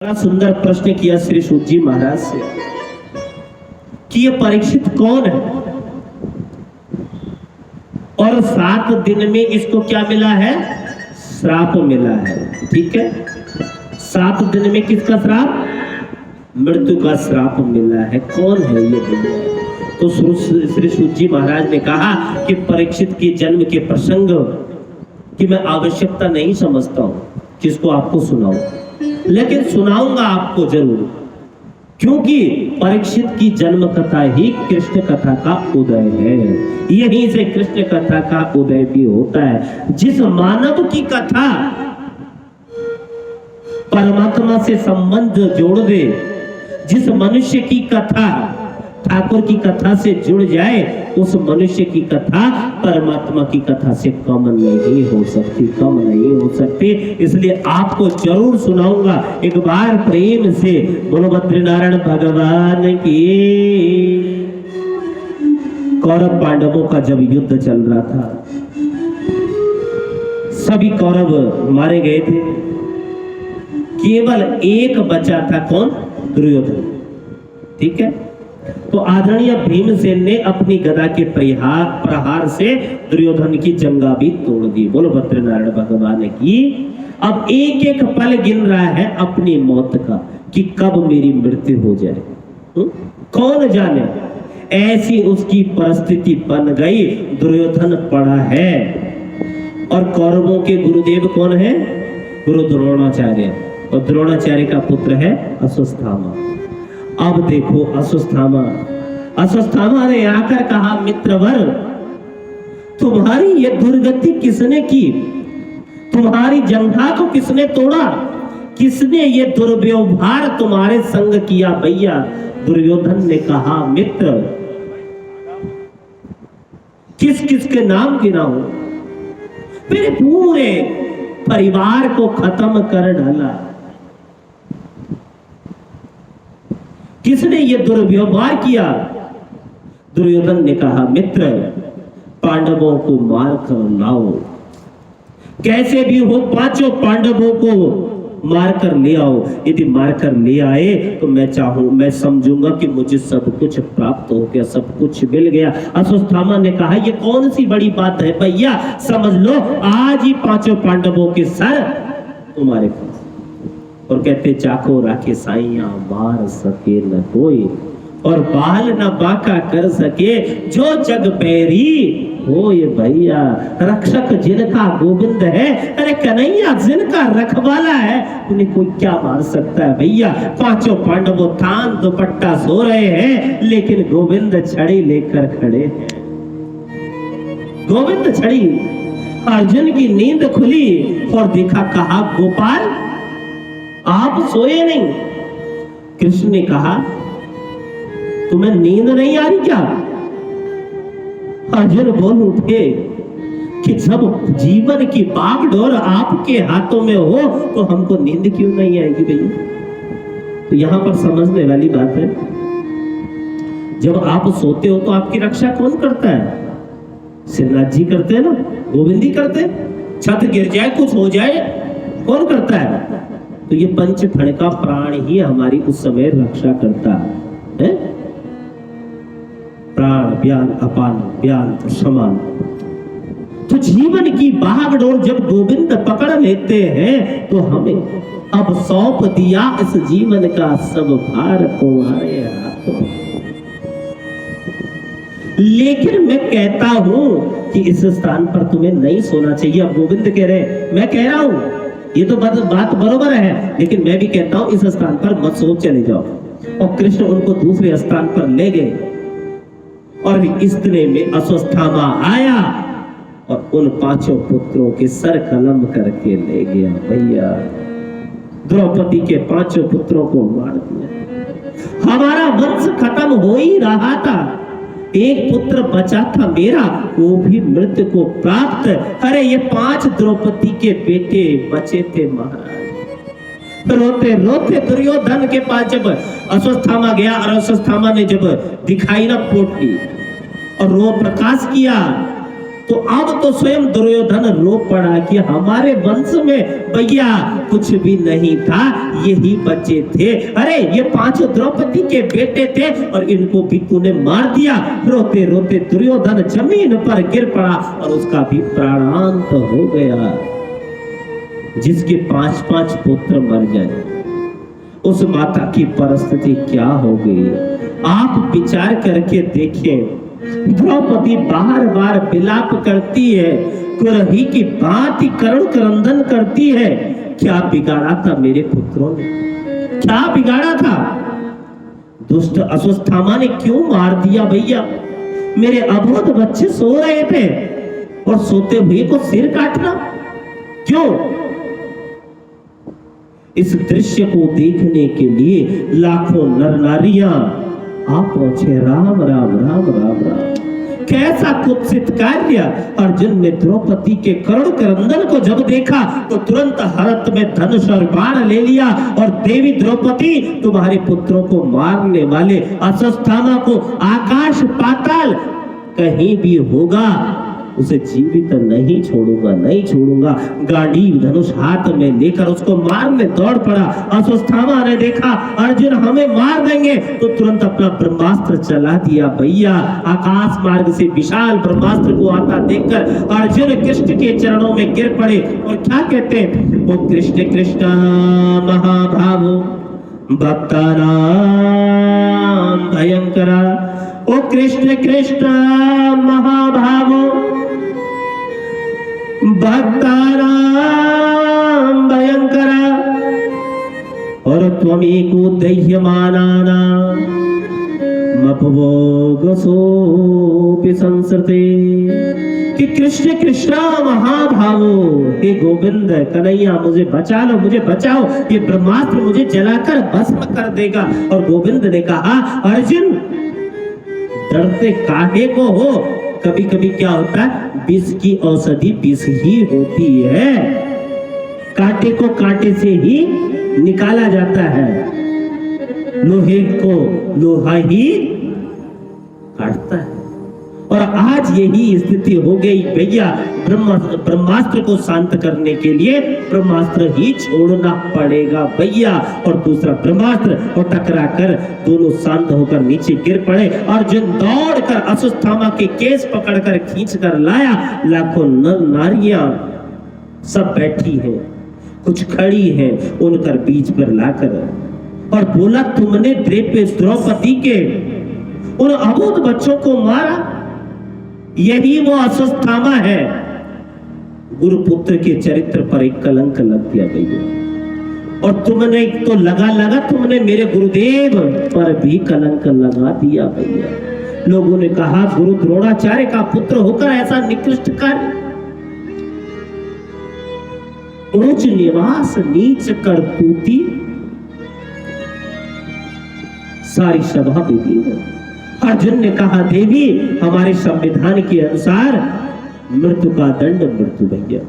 बड़ा सुंदर प्रश्न किया श्री सूत जी महाराज से कि ये परीक्षित कौन है और 7 दिन में इसको क्या मिला है? श्राप मिला है। ठीक है, 7 दिन में किसका श्राप? मृत्यु का श्राप मिला है। कौन है ये भैया? तो श्री सूत जी महाराज ने कहा कि परीक्षित के जन्म के प्रसंग की मैं आवश्यकता नहीं समझता हूं किसको आपको सुनाऊं, लेकिन सुनाऊंगा आपको जरूर, क्योंकि परीक्षित की जन्म कथा ही कृष्ण कथा का उदय है। यहीं से कृष्ण कथा का उदय भी होता है। जिस मानव की कथा परमात्मा से संबंध जोड़ दे, जिस मनुष्य की कथा ठाकुर की कथा से जुड़ जाए, उस मनुष्य की कथा परमात्मा की कथा से कम नहीं हो सकती, कम नहीं हो सकती। इसलिए आपको जरूर सुनाऊंगा। एक बार प्रेम से बोलो बद्रीनारायण भगवान की। कौरव पांडवों का जब युद्ध चल रहा था, सभी कौरव मारे गए थे, केवल एक बचा था। कौन? दुर्योधन। ठीक है, तो आदरणीय भीमसेन ने अपनी गदा के प्रहार से दुर्योधन की जंगा भी तोड़ दी। बोलो बद्रीनारायण भगवान की। अब एक एक पल गिन रहा है अपनी मौत का कि कब मेरी मृत्यु हो जाए। कौन जाने, ऐसी उसकी परिस्थिति बन गई। दुर्योधन पड़ा है और कौरवों के गुरुदेव कौन है? गुरु द्रोणाचार्य, और द्रोणाचार्य का पुत्र है अश्वत्थामा। अब देखो अश्वत्थामा ने आकर कहा, मित्रवर, तुम्हारी ये दुर्गति किसने की? तुम्हारी जंघा को किसने तोड़ा? किसने ये दुर्व्यवहार तुम्हारे संग किया? भैया दुर्योधन ने कहा, मित्र, किस किस के नाम गिनाऊं? मेरे पूरे परिवार को खत्म कर डाला। किसने ये दुर्व्यवहार किया? दुर्योधन ने कहा, मित्र, पांडवों को मार कर लाओ, कैसे भी हो पांचों पांडवों को मार कर ले आओ। यदि मार कर ले आए तो मैं समझूंगा कि मुझे सब कुछ प्राप्त हो गया, सब कुछ मिल गया। अश्वत्थामा ने कहा, ये कौन सी बड़ी बात है भैया, समझ लो, आज ही पांचों पांडवों के सर तुम्हारे पास। और कहते, चाको राखे साइया मार सके न कोई, और बाल न बाका कर सके जो जग पैरी हो। ये भैया रक्षक जिनका गोविंद है, अरे कन्हैया जिनका रखवाला है, उन्हें कोई क्या मार सकता है? भैया पांचों पांडव थान दुपट्टा सो रहे हैं, लेकिन गोविंद छड़ी लेकर खड़े हैं। गोविंद छड़ी। अर्जुन की नींद खुली और देखा, कहा, गोपाल आप सोए नहीं? कृष्ण ने कहा, तुम्हें नींद नहीं आ रही क्या? अर्जुन बोल उठे कि जब जीवन की बागडोर आपके हाथों में हो तो हमको नींद क्यों नहीं आएगी भैया? तो यहां पर समझने वाली बात है, जब आप सोते हो तो आपकी रक्षा कौन करता है? श्रीनाथ जी करते हैं ना, गोविंद ही करते हैं। छत गिर जाए, कुछ हो जाए, कौन करता है? तो ये पंच फण का प्राण ही हमारी उस समय रक्षा करता है। प्राण, व्यान, अपान, व्यान, समान। तो जीवन की भागदौड़ जब गोविंद पकड़ लेते हैं तो हमें अब सौंप दिया इस जीवन का सब भार तुम्हारे हाथों। लेकिन मैं कहता हूं कि इस स्थान पर तुम्हें नहीं सोना चाहिए। अब गोविंद कह रहे, मैं कह रहा हूं ये तो बात बरोबर है, लेकिन मैं भी कहता हूं इस स्थान पर मत सो, चले जाओ। और कृष्ण उनको दूसरे स्थान पर ले गए और इतने में अश्वत्थामा आया और उन पांचों पुत्रों के सर कलम करके ले गया। भैया द्रौपदी के पांचों पुत्रों को मार दिया। हमारा वंश खत्म हो ही रहा था, एक पुत्र बचा था मेरा, वो भी मृत्यु को प्राप्त। अरे ये 5 द्रौपदी के बेटे बचे थे महाराज। रोते रोते दुर्योधन के पास जब अश्वत्थामा गया और अश्वत्थामा ने जब दिखाई ना पोटली और रो प्रकाश किया, तो अब तो स्वयं दुर्योधन रो पड़ा कि हमारे वंश में भैया कुछ भी नहीं था, यही बच्चे थे। अरे ये पांचों द्रौपदी के बेटे थे और इनको भी तूने मार दिया। रोते रोते दुर्योधन जमीन पर गिर पड़ा और उसका भी प्राणांत हो गया। जिसके 5-5 पुत्र मर जाए, उस माता की परिस्थिति क्या हो गई? आप विचार करके देखें। द्रौपदी बार बार विलाप करती है, कुरही की भांति करुण क्रंदन करती है। क्या बिगाड़ा था मेरे पुत्रों ने? क्या बिगाड़ा था? दुष्ट अश्वत्थामा ने क्यों मार दिया भैया? मेरे अबोध बच्चे सो रहे थे और सोते हुए को सिर काटना क्यों? इस दृश्य को देखने के लिए लाखों नर नारियां आ पहुंचे। राम राम राम राम राम। कैसा कुत्सित कार्य! अर्जुन ने द्रौपदी के करुण क्रंदन को जब देखा तो तुरंत हरत में धनुष और बाण ले लिया और देवी द्रौपदी, तुम्हारे पुत्रों को मारने वाले अश्वत्थामा को आकाश पाताल कहीं भी होगा, उसे जीवित नहीं छोड़ूंगा, नहीं छोड़ूंगा। गांडीव धनुष हाथ में लेकर उसको मारने दौड़ पड़ा। अश्वत्थामा ने देखा अर्जुन हमें मार देंगे तो तुरंत अपना ब्रह्मास्त्र चला दिया। भैया आकाश मार्ग से विशाल ब्रह्मास्त्र को आता देखकर अर्जुन कृष्ण के चरणों में गिर पड़े और क्या कहते हैं? ओ कृष्ण कृष्ण महाभावो भक्तानां भयंकरा। ओ कृष्ण कृष्ण महाभावो भक्तानां भयंकरा और त्वमेको दह्यमानानां मपवोगसोऽपि संसृते। कि कृष्ण कृष्ण महाभावो, हे गोविंद कन्हैया मुझे बचा लो, मुझे बचाओ, ये ब्रह्मास्त्र मुझे जलाकर भस्म कर देगा। और गोविंद ने कहा अर्जुन डरते काहे को हो? कभी कभी क्या होता है, विष की औषधि विष ही होती है, कांटे को कांटे से ही निकाला जाता है, लोहे को लोहा ही काटता है। और आज यही स्थिति हो गई भैया। ब्रह्मास्त्र को शांत करने के लिए ब्रह्मास्त्र ही छोड़ना पड़ेगा भैया। और दूसरा ब्रह्मास्त्र और टकरा कर दोनों शांत होकर नीचे गिर पड़े। अर्जुन दौड़कर अश्वत्थामा के केस पकड़कर खींच कर लाया। लाखों नर नारियां सब बैठी हैं, कुछ खड़ी हैं, उनकर बीच पर लाकर और बोला तुमने द्रौपदी के उन अबोध बच्चों को मारा, यही वो अश्वत्थामा है। गुरुपुत्र के चरित्र पर एक कलंक लग गया भैया। और तुमने तो लगा तुमने मेरे गुरुदेव पर भी कलंक लगा दिया भैया। लोगों ने कहा गुरु द्रोणाचार्य का पुत्र होकर ऐसा निकृष्ट कार्य, उच्च निवास नीच करतूती। सारी सभा में अर्जुन ने कहा देवी हमारे संविधान के अनुसार मृत्यु का दंड मृत्यु भैया।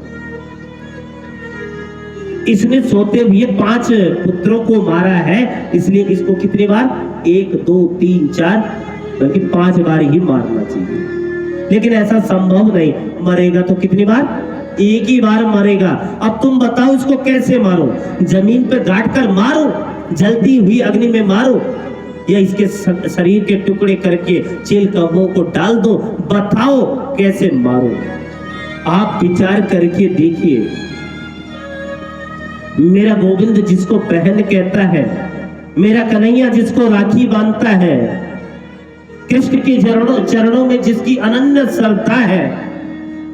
इसने सोते हुए 5 पुत्रों को मारा है, इसलिए इसको कितनी बार? 1 2 3 4 बल्कि 5 बार ही मारना चाहिए। लेकिन ऐसा संभव नहीं, मरेगा तो कितनी बार? एक ही बार मरेगा। अब तुम बताओ इसको कैसे मारो? जमीन पे गाड़ कर मारो, जलती हुई अग्नि में मारो, या इसके शरीर के टुकड़े करके चील कवों को डाल दो? बताओ कैसे मारो? आप विचार करके देखिए। मेरा गोविंद जिसको बहन कहता है, मेरा कन्हैया जिसको राखी बांधता है, कृष्ण के चरणों में जिसकी अनन्य श्रद्धा है,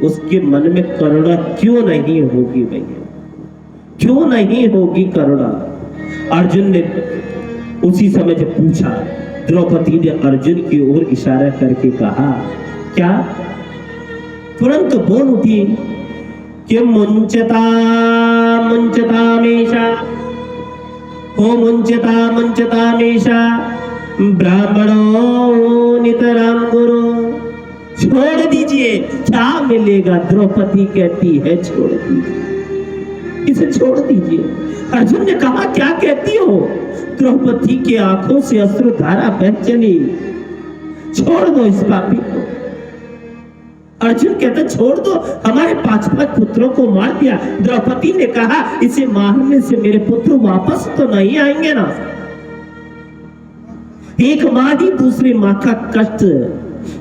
उसके मन में करुणा क्यों नहीं होगी भैया? क्यों नहीं होगी करुणा? अर्जुन ने उसी समय जब पूछा, द्रौपदी ने अर्जुन की ओर इशारा करके कहा क्या? तुरंत बोल उठी कि मुंचता मुंचतामेषा, हो मुंचतामेषा ब्राह्मणो नितराम गुरु। छोड़ दीजिए, क्या मिलेगा? द्रौपदी कहती है छोड़ दीजिए, इसे छोड़ दीजिए। अर्जुन ने कहा क्या कहती हो? द्रौपदी की आंखों से अश्रुधारा बह चली। छोड़ दो इस पापी को। अर्जुन कहते छोड़ दो, हमारे 5 पुत्रों को मार दिया। द्रौपदी ने कहा इसे मारने से मेरे पुत्र वापस तो नहीं आएंगे ना। एक माँ ही दूसरी माँ का कष्ट,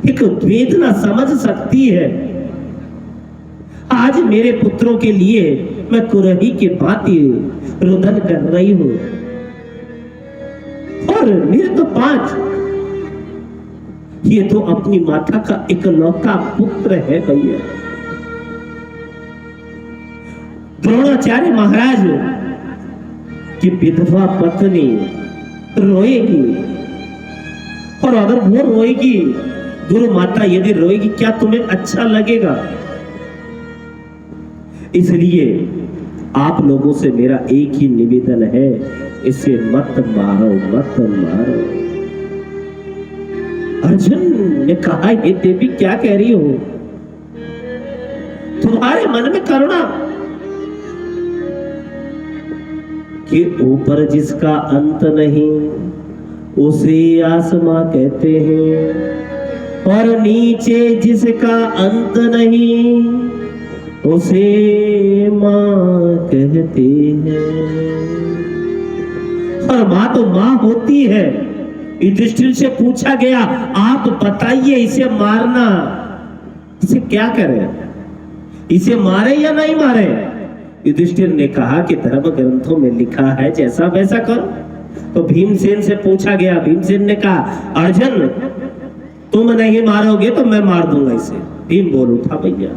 एक वेदना समझ सकती है। आज मेरे पुत्रों के लिए मैं कुरही के भांति रुदन कर रही हूं, और मेरे तो 5, ये तो अपनी माता का इकलौता पुत्र है भैया। द्रोणाचार्य महाराज की विधवा पत्नी रोएगी, और अगर वो रोएगी, गुरु माता यदि रोएगी, क्या तुम्हें अच्छा लगेगा? इसलिए आप लोगों से मेरा एक ही निवेदन है, इसे मत मारो, मत मारो। अर्जुन ने कहा ये देवी क्या कह रही हो? तुम्हारे मन में करुणा कि ऊपर जिसका अंत नहीं उसे आसमां कहते हैं, और नीचे जिसका अंत नहीं उसे मां कहते हैं। और मां तो मां होती है। युधिष्ठिर से पूछा गया आप बताइए इसे मारना, इसे क्या करें, इसे मारे या नहीं मारे? युधिष्ठिर ने कहा कि धर्म ग्रंथों में लिखा है जैसा वैसा करो। तो भीमसेन से पूछा गया, भीमसेन ने कहा अर्जुन तुम नहीं मारोगे तो मैं मार दूंगा इसे। भीम बोल उठा भैया।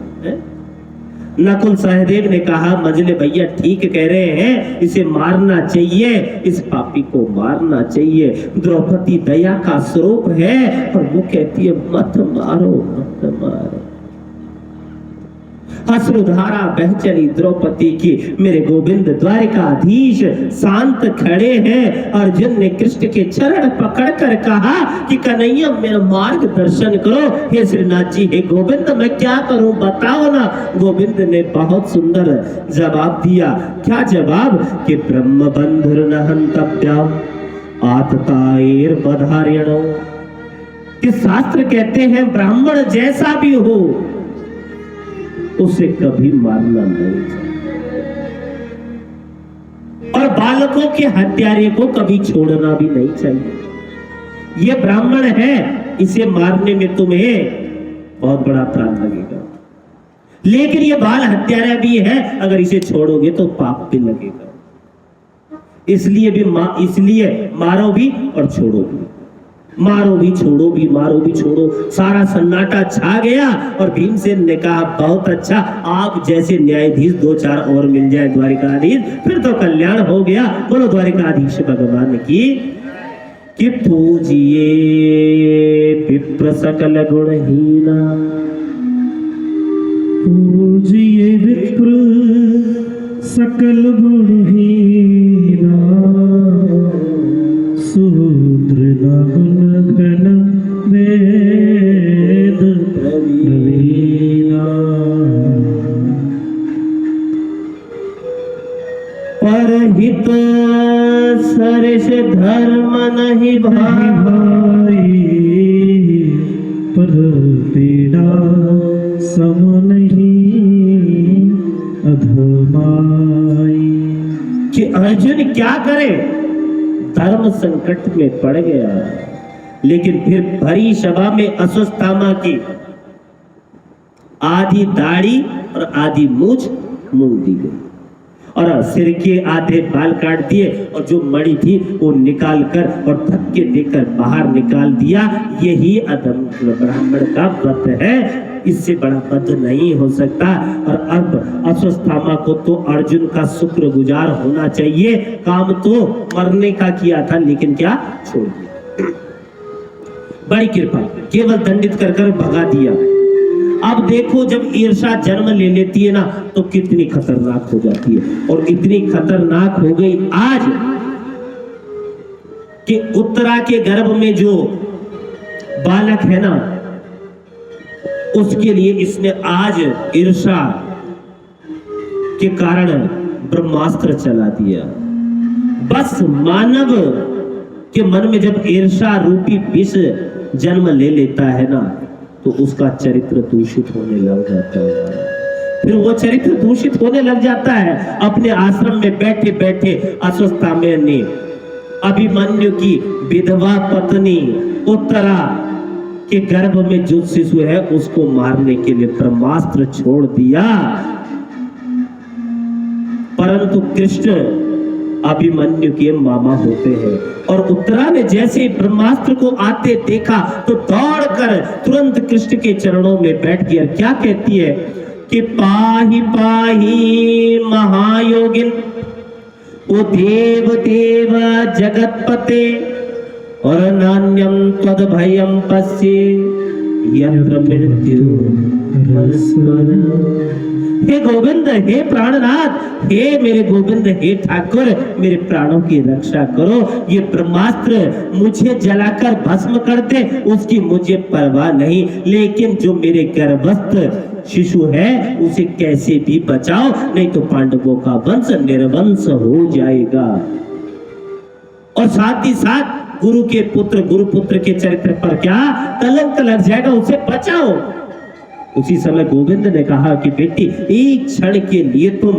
नकुल सहदेव ने कहा मजले भैया ठीक कह रहे हैं, इसे मारना चाहिए, इस पापी को मारना चाहिए। द्रौपदी दया का स्वरूप है, और वो कहती है मत मारो, मत मारो। अश्रुधारा बह चली द्रौपदी की। मेरे गोविंद द्वारिकाधीश शांत खड़े हैं। अर्जुन ने कृष्ण के चरण पकड़कर कहा कि कन्हैया मेरा मार्गदर्शन करो। हे श्रीनाथ जी, हे गोविंद मैं क्या करूं बताओ ना। गोविंद ने बहुत सुंदर जवाब दिया। क्या जवाब? कि ब्रह्म बंधुर न हंतव्या आतताएर बधार्यणो। कि शास्त्र कहते हैं ब्राह्मण जैसा भी हो उसे कभी मारना नहीं चाहिए, और बालकों के हत्यारे को कभी छोड़ना भी नहीं चाहिए। ये ब्राह्मण है, इसे मारने में तुम्हें बहुत बड़ा अपराध लगेगा, लेकिन ये बाल हत्यारा भी है, अगर इसे छोड़ोगे तो पाप भी लगेगा। इसलिए मारो भी और छोड़ो भी, मारो भी छोड़ो भी, मारो भी छोड़ो। सारा सन्नाटा छा गया, और भीमसेन ने कहा बहुत अच्छा, आप जैसे न्यायाधीश 2-4 और मिल जाए द्वारिकाधीश, फिर तो कल्याण हो गया। बोलो द्वारिकाधीश भगवान की। कि पूजिए विप्र सकल गुणहीना, पूजिए विप्र सकल गुणहीना, शूद्र न घन वेद प्रवीणा। परहित सरिस धर्म नहीं भाई, पर पीड़ा सम नहीं अधमाई। कि अर्जुन क्या करे? धर्म संकट में पड़ गया, लेकिन फिर भरी सभा में अश्वत्थामा की आधी दाढ़ी और आधी मूछ मूंद दी गई, और सिर के आधे बाल काट दिए, और जो मणि थी वो निकाल कर और धक्के देकर बाहर निकाल दिया। यही अधम ब्राह्मण का वध है, इससे बड़ा वध नहीं हो सकता। और अब अश्वत्थामा को तो अर्जुन का शुक्रगुजार होना चाहिए। काम तो मरने का किया था, लेकिन क्या छोड़ दिया। बड़ी कृपा, केवल दंडित कर कर भगा दिया। अब देखो जब ईर्षा जन्म ले लेती है ना तो कितनी खतरनाक हो जाती है, और इतनी खतरनाक हो गई आज कि उत्तरा के गर्भ में जो बालक है ना, उसके लिए इसने आज ईर्षा के कारण ब्रह्मास्त्र चला दिया। बस मानव के मन में जब ईर्षा रूपी विष जन्म ले लेता है ना, तो उसका चरित्र दूषित होने लग जाता है। फिर वो चरित्र दूषित होने लग जाता है। अपने आश्रम में बैठे बैठे अस्वस्थाम्य ने अभिमन्यु की विधवा पत्नी उत्तरा के गर्भ में जो शिशु है उसको मारने के लिए ब्रह्मास्त्र छोड़ दिया, परंतु कृष्ण अभिमन्यु के मामा होते हैं और उत्तरा ने जैसे ब्रह्मास्त्र को आते देखा तो दौड़कर तुरंत कृष्ण के चरणों में बैठ गई। क्या कहती है कि पाहि पाहि महायोगिन, ओ देव देव जगतपते, और नान्यम त्वद भयम पश्ये यत्र मृत्यु। हे गोविंद, हे प्राणनाथ, हे मेरे गोविंद, हे ठाकुर, मेरे प्राणों की रक्षा करो। ये ब्रह्मास्त्र मुझे जलाकर भस्म कर दे उसकी मुझे परवाह नहीं, लेकिन जो मेरे गर्भस्थ शिशु है उसे कैसे भी बचाओ, नहीं तो पांडवों का वंश निर्वंश हो जाएगा। और साथ ही साथ गुरु के पुत्र, गुरुपुत्र के चरित्र पर क्या कलंक लग जाएगा, उसे बचाओ। उसी समय गोविंद ने कहा कि बेटी, एक क्षण के लिए तुम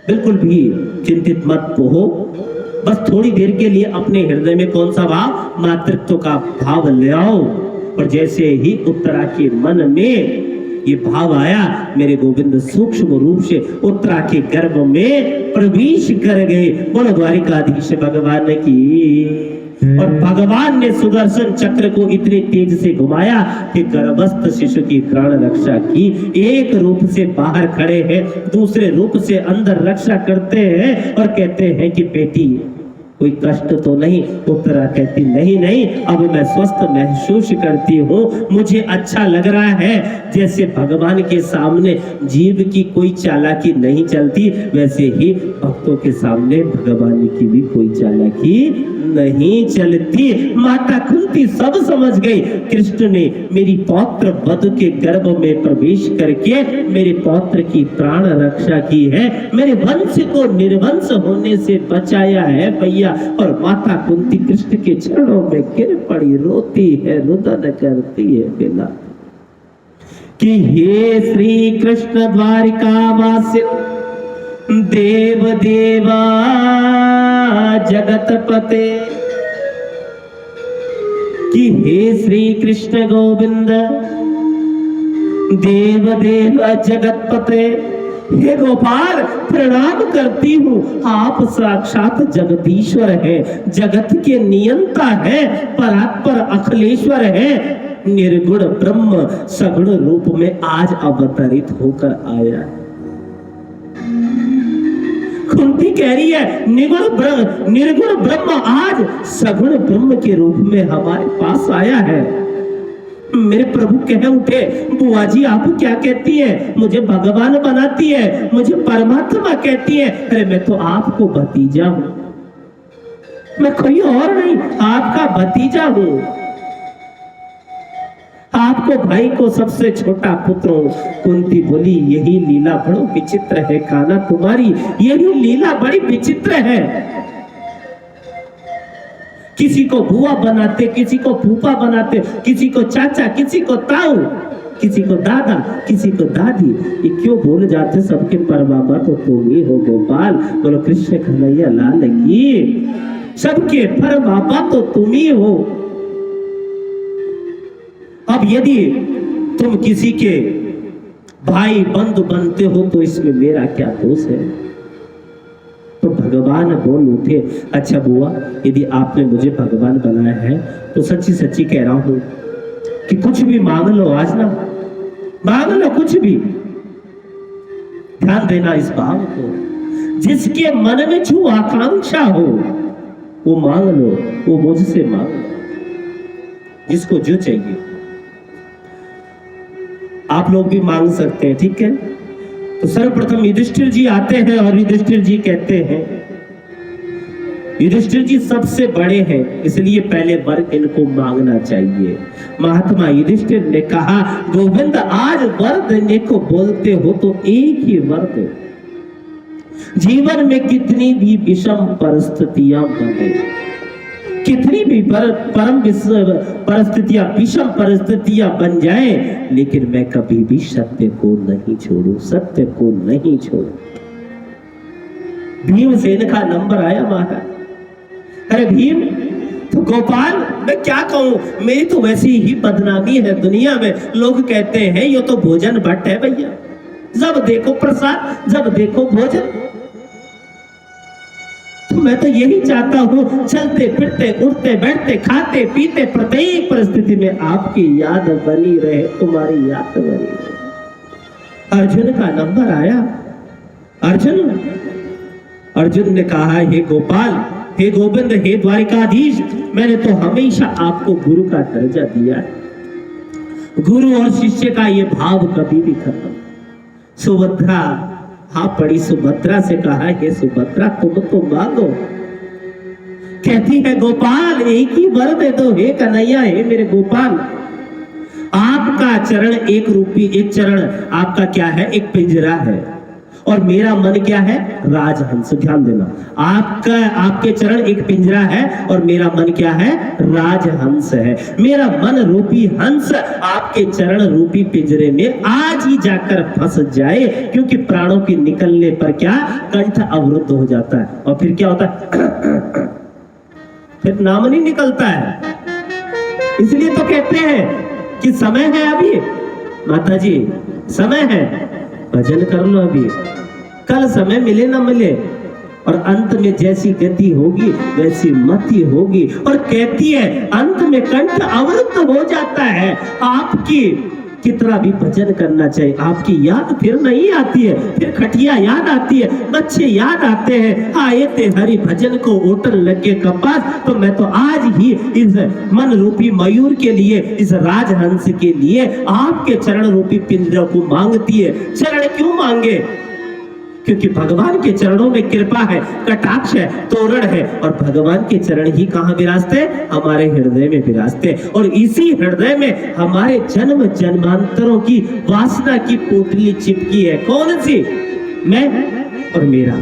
बिल्कुल भी चिंतित मत हो, बस थोड़ी देर के लिए अपने हृदय में कौन सा भाव, मातृत्व का भाव ले आओ। और जैसे ही उत्तरा के मन में ये भाव आया, मेरे गोविंद सूक्ष्म रूप से उत्तरा के गर्भ में प्रवेश कर गए। बोलो द्वारिकाधीश भगवान की। और भगवान ने सुदर्शन चक्र को इतने तेज से घुमाया कि गर्भस्थ शिशु की प्राण रक्षा की। एक रूप से बाहर खड़े हैं, दूसरे रूप से अंदर रक्षा करते हैं और कहते हैं कि बेटी कोई कष्ट तो नहीं। उत्तरा कहती नहीं नहीं, अब मैं स्वस्थ महसूस करती हूँ, मुझे अच्छा लग रहा है। जैसे भगवान के सामने जीव की कोई चालाकी नहीं चलती, वैसे ही भक्तों के सामने भगवान की भी कोई चालाकी नहीं चलती। माता कुंती सब समझ गई, कृष्ण ने मेरी पौत्र वधु के गर्भ में प्रवेश करके मेरे पौत्र की प्राण रक्षा की है, मेरे वंश को निर्वंश होने से बचाया है भैया। और माता कुंती कृष्ण के चरणों में गिर पड़ी, रोती है, रुदन करती है बिना कि हे श्री कृष्ण द्वारिकावासी देव देवा जगतपते, कि हे श्री कृष्ण गोविंद देव देव जगतपते, हे गोपाल प्रणाम करती हूँ, आप साक्षात जगदीश्वर है, जगत के नियंता है, परात्पर अखिलेश्वर है, निर्गुण ब्रह्म सगुण रूप में आज अवतरित होकर आया। कुंती कह रही है निर्गुण ब्रह्म आज सगुण ब्रह्म के रूप में हमारे पास आया है। मेरे प्रभु कह उठे, बुआ जी आप क्या कहती है, मुझे भगवान बनाती है, मुझे परमात्मा कहती है। अरे मैं तो आपको भतीजा हूं, मैं कोई और नहीं, आपका भतीजा हूं। आपको भाई को सबसे छोटा पुत्र हूं। कुंती बोली, यही लीला बड़ो विचित्र है कान्हा तुम्हारी, यही लीला बड़ी विचित्र है। किसी को बुआ बनाते, किसी को फूफा बनाते, किसी को चाचा, किसी को ताऊ, किसी को दादा, किसी को दादी। ये क्यों भूल जाते सबके परबाबा तो तुम ही हो गोपाल। बोलो कृष्ण कन्हैया लाल की। सबके परबाबा तो तुम ही हो। अब यदि तुम किसी के भाई बंधु बनते हो तो इसमें मेरा क्या दोष है। तो भगवान बोल उठे, अच्छा बुआ यदि आपने मुझे भगवान बनाया है तो सच्ची सच्ची कह रहा हूं कि कुछ भी मांग लो, आज ना मांग लो कुछ भी। ध्यान देना इस भाव को, जिसके मन में जो आकांक्षा हो वो मांग लो, वो मुझसे मांग लो, जिसको जो चाहिए। आप लोग भी मांग सकते हैं, ठीक है। तो सर्वप्रथम युधिष्ठिर जी आते हैं और युधिष्ठिर जी कहते हैं, युधिष्ठिर जी सबसे बड़े हैं इसलिए पहले वर इनको मांगना चाहिए। महात्मा युधिष्ठिर ने कहा, गोविंद आज वर देने को बोलते हो तो एक ही वर दो। जीवन में कितनी भी विषम परिस्थितियां बने, कितनी भी परम परिस्थितियां, विषम परिस्थितियां बन जाए, लेकिन मैं कभी भी सत्य को नहीं छोड़ू, सत्य को नहीं छोड़ू। भीमसेन का नंबर आया महाराज। अरे भीम, तो गोपाल मैं क्या कहूं, मेरी तो वैसी ही बदनामी है दुनिया में। लोग कहते हैं ये तो भोजन भट्ट है भैया, जब देखो प्रसाद, जब देखो भोजन। तो मैं तो यही चाहता हूं, चलते फिरते उठते बैठते खाते पीते प्रत्येक परिस्थिति में आपकी याद बनी रहे, तुम्हारी याद बनी रहे। अर्जुन का नंबर आया। अर्जुन ने कहा, हे गोपाल, हे गोविंद, हे द्वारिकाधीश, मैंने तो हमेशा आपको गुरु का दर्जा दिया। गुरु और शिष्य का ये भाव कभी भी खत्म। सुभद्रा, हाँ पड़ी सुभद्रा से कहा, हे सुभद्रा तुम तो मांगो। कहती है गोपाल एक ही वर दे दो, हे कन्हैया, हे मेरे गोपाल। आपका चरण एक चरण आपका क्या है, एक पिंजरा है, और मेरा मन क्या है, राजहंस। ध्यान देना, आपके चरण एक पिंजरा है और मेरा मन क्या है, राजहंस है। मेरा मन रूपी हंस आपके चरण रूपी पिंजरे में आज ही जाकर फंस जाए, क्योंकि प्राणों के निकलने पर क्या, कंठ अवरुद्ध हो जाता है, और फिर क्या होता है, फिर नाम नहीं निकलता है। इसलिए तो कहते हैं कि समय है अभी, माता जी समय है, भजन कर लो अभी, कल समय मिले ना मिले, और अंत में जैसी गति होगी वैसी मति होगी। और कहती है अंत में कंठ अवरुद्ध हो जाता है। आपकी कितना भी भजन करना चाहिए, आपकी याद फिर नहीं आती है, फिर खटिया याद आती है, बच्चे याद आते हैं, आए थे हरि भजन को ओटन लगे कपास। तो मैं तो आज ही इस मन रूपी मयूर के लिए, इस राजहंस के लिए आपके चरण रूपी पिंजरा को मांगती है। चरण क्यों मांगे, क्योंकि भगवान के चरणों में कृपा है, कटाक्ष है, तोरण है, और भगवान के चरण ही कहां विराजते, हमारे हृदय में विराजते। और इसी हृदय में हमारे जन्म जन्मांतरों की वासना की पोटली चिपकी है। कौन सी, मैं और मेरा,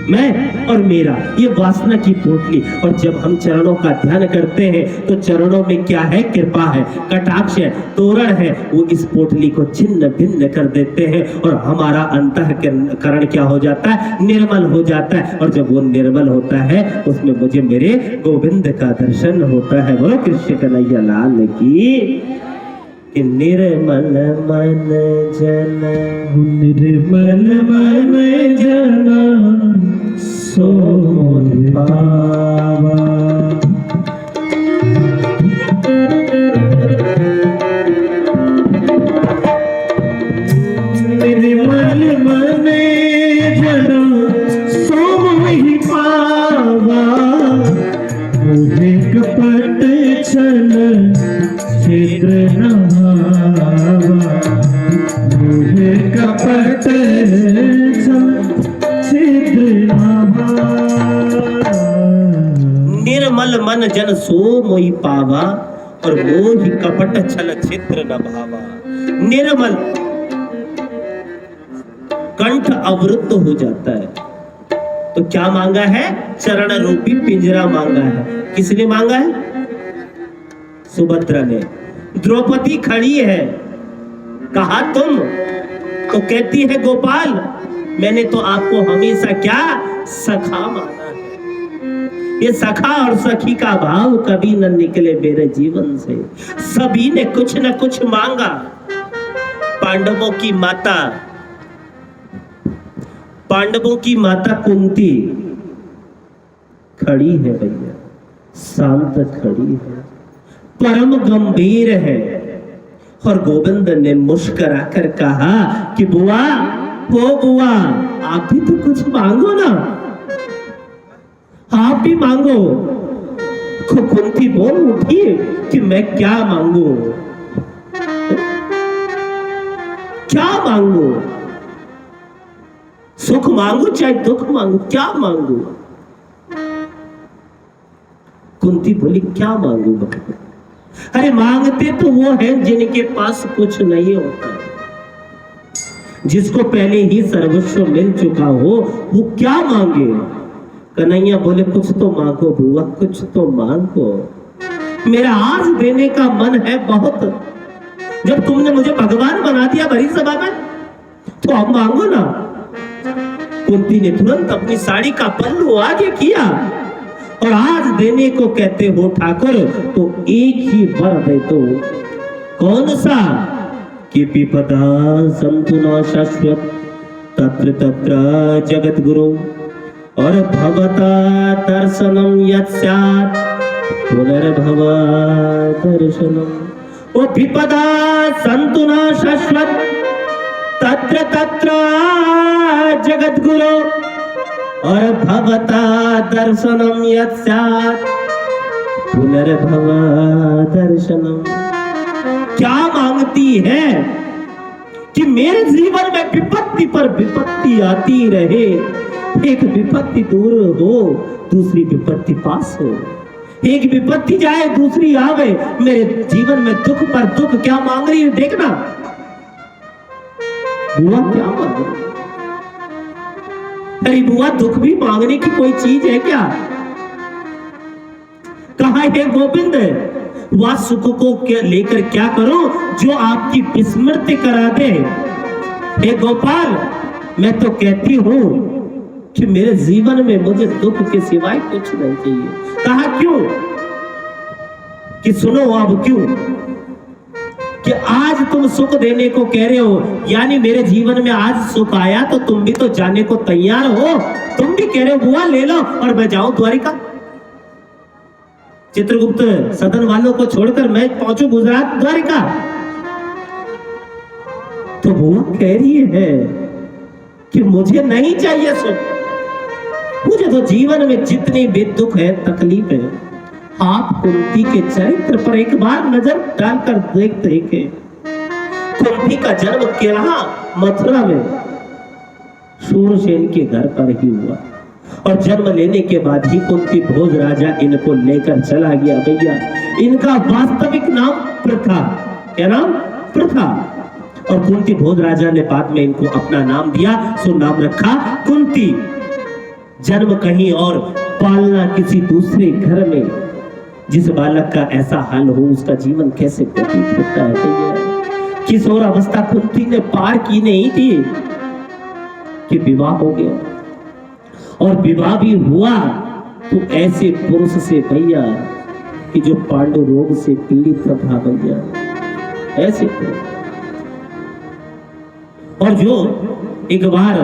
मैं और मेरा, ये वासना की पोटली। और जब हम चरणों का ध्यान करते हैं तो चरणों में क्या है, कृपा है, कटाक्ष है, तोरण है, वो इस पोटली को छिन्न भिन्न कर देते हैं, और हमारा अंतःकरण क्या हो जाता है, निर्मल हो जाता है। और जब वो निर्मल होता है उसमें मुझे मेरे गोविंद का दर्शन होता है। बोलो कृष्ण कन्हैया लाल की। निर्मल मन जन, निर्मल मन जन सो पावा। निर्मल मन जन सो ही पावा, मुझे कपट छल छिद्र नहावा, मुझे कपट छिद्र नहावा। निर्मल मन जन सो मोहि पावा, और मोहि कपट छल छिद्र न भावा। निर्मल, कंठ अवरुद्ध हो जाता है, तो क्या मांगा है, चरण रूपी पिंजरा मांगा है। किसने मांगा है, सुभद्रा ने। द्रौपदी खड़ी है, कहा तुम, तो कहती है गोपाल मैंने तो आपको हमेशा क्या, सखा माना है। ये सखा और सखी का भाव कभी न निकले मेरे जीवन से। सभी ने कुछ न कुछ मांगा। पांडवों की माता कुंती खड़ी है भैया, शांत खड़ी है, परम गंभीर है। और गोविंद ने मुस्कुराकर कहा कि बुआ, ओ बुआ, आप भी तो कुछ मांगो ना, आप भी मांगो। कुंती बोल उठी कि मैं क्या मांगू, क्या मांगू, सुख मांगू चाहे दुख मांगू, क्या मांगू। कुंती बोली क्या मांगू भगवान। अरे मांगते तो वो हैं जिनके पास कुछ नहीं होता, जिसको पहले ही सर्वस्व मिल चुका हो, वो क्या मांगे। कन्हैया बोले कुछ तो मांगो बुआ, कुछ तो मांगो, मेरा आज देने का मन है बहुत। जब तुमने मुझे भगवान बना दिया भरी सभा में, तो अब मांगो ना। कुंती ने तुरंत अपनी साड़ी का पल्लू आगे किया और आज देने को कहते हो ठाकुर, तो एक ही वर दे दो। कौन सा? कि विपदा संतु न शाश्वत तत्र तत्र जगत गुरु और भवता दर्शनम यत् स्यात् पुनर्भव दर्शनम। वो विपदा संतु न शाश्वत तत्र तत्र जगत गुरु और भवता दर्शनम यत् स्यात् पुनर्भव दर्शनम। क्या मांगती है कि मेरे जीवन में विपत्ति पर विपत्ति आती रहे, एक विपत्ति दूर हो दूसरी विपत्ति पास हो, एक विपत्ति जाए दूसरी आवे, मेरे जीवन में दुख पर दुख। क्या मांग रही है देखना बुआ, क्या मांग रही? अरे बुआ, दुख भी मांगने की कोई चीज है क्या? कहा है गोविंद, वह सुख को लेकर क्या करो जो आपकी विस्मृति करा दे। हे गोपाल, मैं तो कहती हूं कि मेरे जीवन में मुझे दुख के सिवाय कुछ नहीं चाहिए। कहा क्यों? कि सुनो अब क्यों, कि आज तुम सुख देने को कह रहे हो, यानी मेरे जीवन में आज सुख आया तो तुम भी तो जाने को तैयार हो। तुम भी कह रहे हो बुआ ले लो और मैं जाऊं द्वारिका, चित्रगुप्त सदन वालों को छोड़कर मैं पहुंचू गुजरात द्वारिका। तो बुआ कह रही है कि मुझे नहीं चाहिए सुख, मुझे तो जीवन में जितनी भी दुख है तकलीफ है, आप कुंती के चरित्र पर एक बार नजर डालकर देखते हैं कि कुंती का जन्म केरला मथुरा में शूरसेन के घर पर ही हुआ और जन्म लेने के बाद ही कुंती भोज राजा इनको लेकर चला गया। भैया, इनका वास्तविक नाम प्रथा, क्या नाम? प्रथा। और कुंती भोज राजा ने बाद में इनको अपना नाम दिया, सो नाम रखा कुंती। जन्म कहीं और, पालना किसी दूसरे घर में। जिस बालक का ऐसा हाल हो उसका जीवन कैसे व्यतीत होता है भैया। किशोर अवस्था कुंती ने पार की नहीं थी कि विवाह हो गया, और विवाह भी हुआ तो ऐसे पुरुष से भैया कि जो पांडु रोग से पीड़ित था भैया, ऐसे और जो एक बार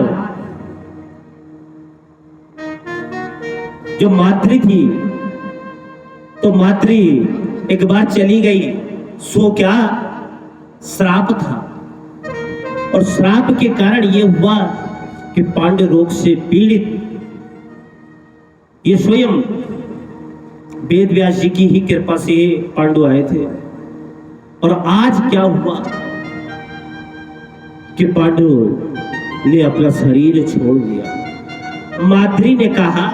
जो मातृ थी, तो मातृ एक बार चली गई, सो क्या श्राप था, और श्राप के कारण ये हुआ कि पांडु रोग से पीड़ित ये स्वयं वेद व्यास जी की ही कृपा से पांडु आए थे। और आज क्या हुआ कि पांडु ने अपना शरीर छोड़ दिया। माद्री ने कहा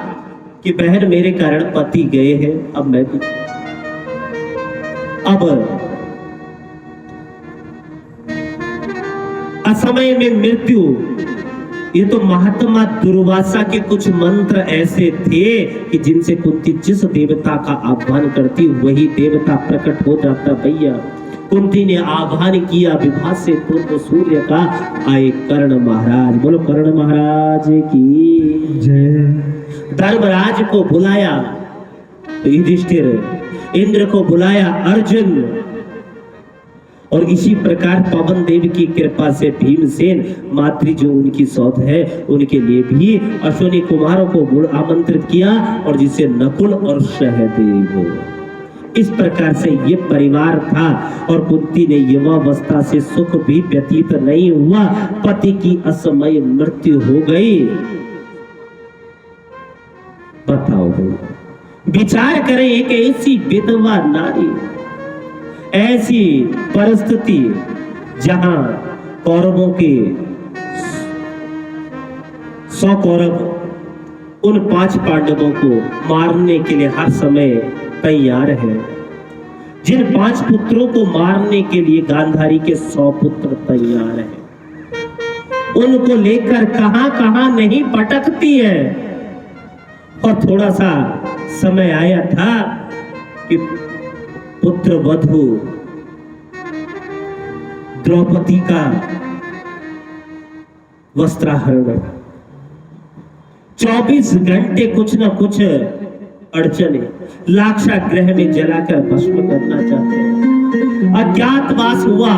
कि बहन मेरे कारण पति गए हैं, अब मैं भी, अब असमय में मृत्यु। ये तो महात्मा दुर्वासा के कुछ मंत्र ऐसे थे कि जिनसे कुंती जिस देवता का आह्वान करती वही देवता प्रकट हो जाता भैया। कुंती ने आह्वान किया विवाह से पूर्व सूर्य का, आए कर्ण महाराज। बोलो कर्ण महाराज की जय। धर्मराज को बुलाया युधिष्ठिर, इंद्र को बुलाया अर्जुन, और इसी प्रकार पवन देव की कृपा से भीमसेन, मातृ जो उनकी सौत है उनके लिए भी अश्विनी कुमारों को आमंत्रित किया, और जिसे नकुल और सहदेव। इस प्रकार से ये परिवार था। और कुंती ने युवावस्था से सुख भी व्यतीत नहीं हुआ, पति की असमय मृत्यु हो गई। बताओ, विचार करें, एक ऐसी विधवा नारी, ऐसी परिस्थिति जहां कौरवों के 100 कौरव उन 5 पांडवों को मारने के लिए हर समय तैयार है, जिन 5 पुत्रों को मारने के लिए गांधारी के 100 पुत्र तैयार हैं, उनको लेकर कहां कहां नहीं भटकती है। और थोड़ा सा समय आया था कि पुत्र वधू द्रौपदी का वस्त्राहरण 24 घंटे कुछ ना कुछ अड़चने लाक्षागृह में जलाकर भस्म करना चाहते हैं। अज्ञातवास हुआ,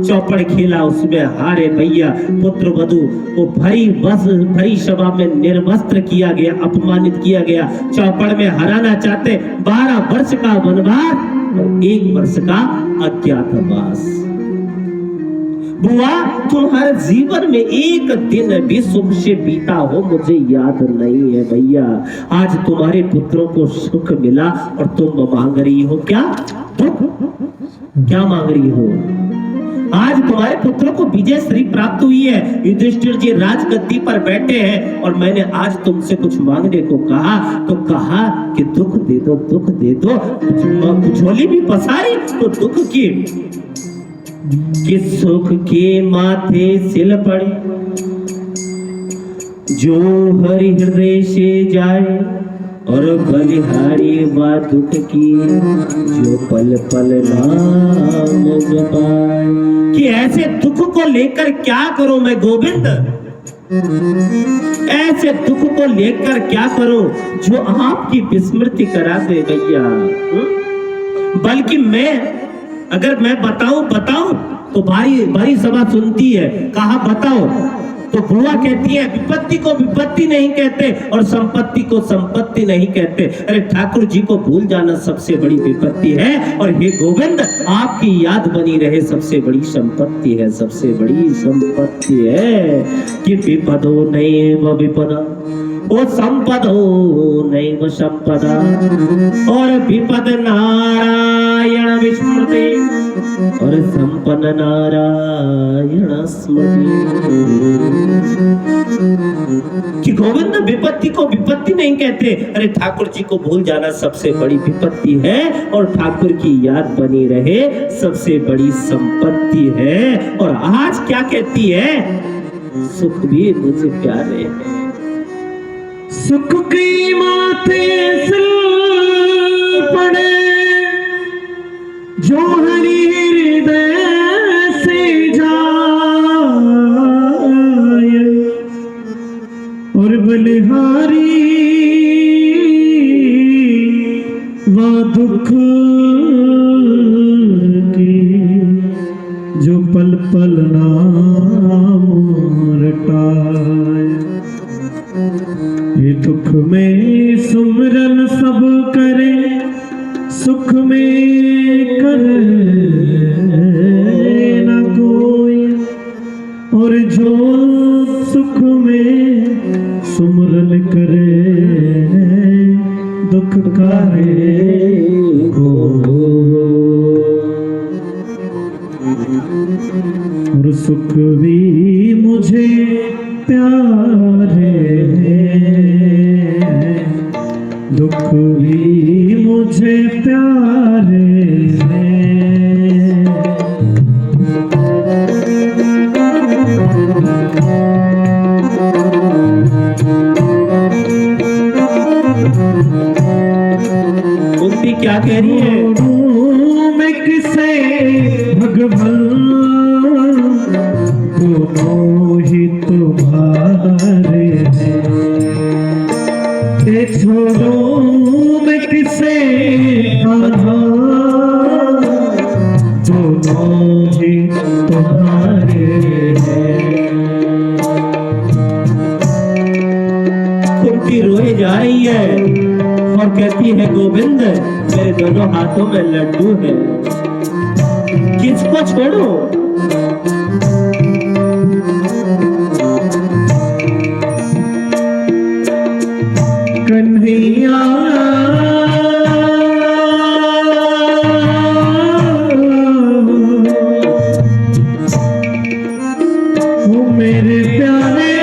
चौपड़ खेला, उसमें हारे भैया पुत्र वधू को भरी सभा में निर्वस्त्र किया गया, अपमानित किया गया। चौपड़ में हराना चाहते 12 वर्ष का वनवास और 1 वर्ष का अज्ञातवास। बुआ, तुम्हारे जीवन में एक दिन भी सुख से बीता हो मुझे याद नहीं है भैया। आज तुम्हारे पुत्रों को सुख मिला और तुम मांग रही हो क्या? क्या मांग रही हो? आज तुम्हारे पुत्रों को विजय श्री प्राप्त हुई है, युधिष्ठिर जी राजगद्दी पर बैठे हैं और मैंने आज तुमसे कुछ मांगने को कहा तो कहा कि दुख दे दो, दुख दे दो। झोली भी पसारी तो दुख की कि सुख के माथे सिल पड़े जो हरि हृदय से जाए और बलिहारी व दुख की जो पल पल नाम जपाए। कि ऐसे दुख को लेकर क्या करूं मैं गोविंद, ऐसे दुख को लेकर क्या करूं जो आपकी विस्मृति करा दे भैया। बल्कि अगर मैं बताऊं तो भारी सभा सुनती है। कहा बताओ तो बुआ कहती है विपत्ति को विपत्ति नहीं कहते और संपत्ति को संपत्ति नहीं कहते। अरे ठाकुर जी को भूल जाना सबसे बड़ी विपत्ति है और हे गोविंद आपकी याद बनी रहे सबसे बड़ी संपत्ति है, सबसे बड़ी संपत्ति है। कि विपदो नैव विपदा ओ संपदो नैव संपदा और विपद नारायण विस्मृति और संपन्न नारायण स्मृति। कि गोविंद विपत्ति को विपत्ति नहीं कहते। अरे ठाकुर जी को भूल जाना सबसे बड़ी विपत्ति है और ठाकुर की याद बनी रहे सबसे बड़ी संपत्ति है। और आज क्या कहती है? सुख भी मुझे प्यारे हैं, सुख की माथे सिल पड़े जो हरि हृदय से जाए और बलिहारी व दुख की जो पल पल नाम रटाए। ये दुख में सुमरन सब करे सुख में करे न कोई और जो सुख में सुमरन करे दुख करे को। और सुख भी मुझे प्यारे दुख भी मुझे प्यारे कुंती क्या कह रही है? मैं किसे भगवान दोनों ही तुम्हारे हैं। छोड़ो मैं किसे दोनों ही तुम्हारे हैं। कुंती रोए जा रही है और कहती है गोविंद मेरे दोनों हाथों में लड्डू है, किसको छोड़ो? कन्हैया वो मेरे प्यारे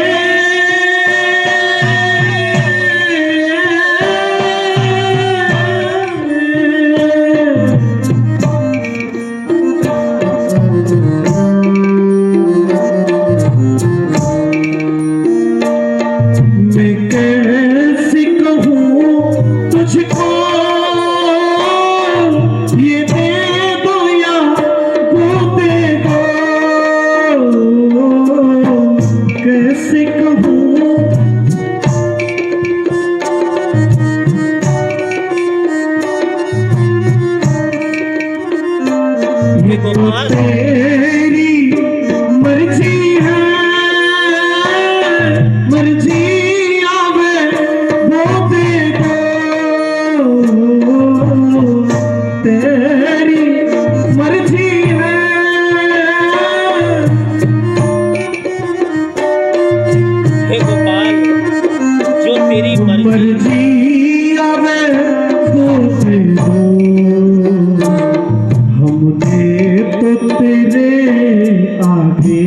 हे गोपाल तेरी मर्जी है, मर्जी आवे वो दे दो, तेरी मर्जी है। हे गोपाल जो तेरी मर्जी मर्जी आवे वो दे दो, हमने तो तेरे आगे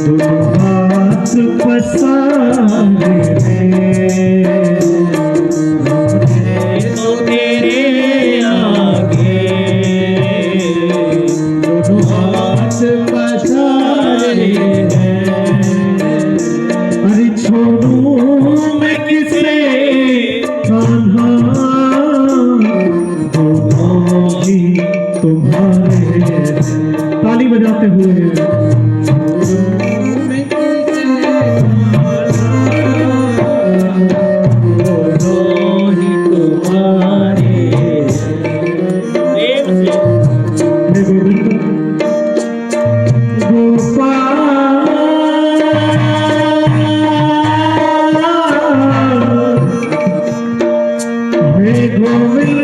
दोनों हाथ पसारे तो तेरे आगे दोनों हाथ पसारे हैं। अरे छोड़ू मैं किसे कान्हा, दोनों ही तुम्हारे हैं। ताली बजाते हुए दोनों ही तुम्हारे प्रेम से हे गोविंद गोपाल, हे गोविंद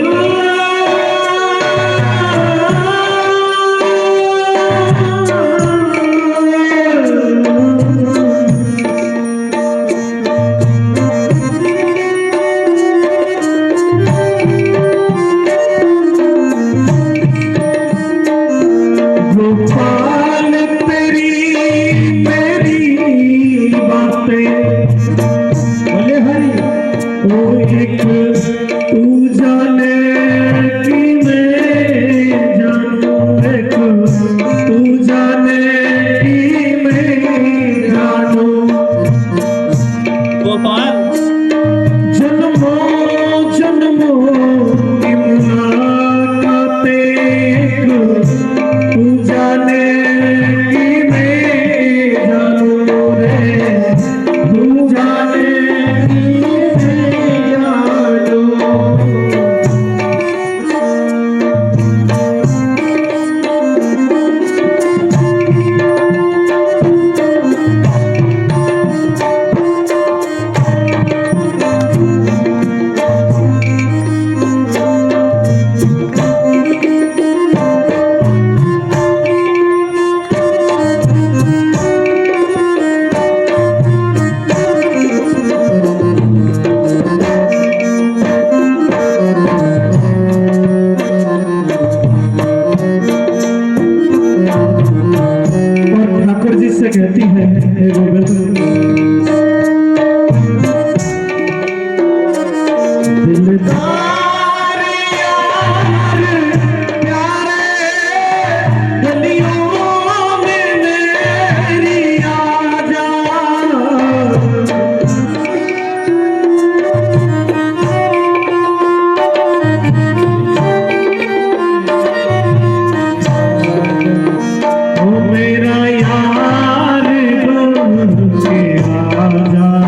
गोपाल तेरी मेरी बातें बोले हरि ओ एक तू जाने कि मैं जानूं, एक तू जाने कि मैं जानूं। गोपाल जन्मों जन्मों की मुलाकातें, तू जाने कि मैं जानूं रे, तू जाने कि मैं जानूं। और ठाकुर जी से कहती है हे गोविंद, दिलदार यार प्यारे गलियों में मेरी आ जा,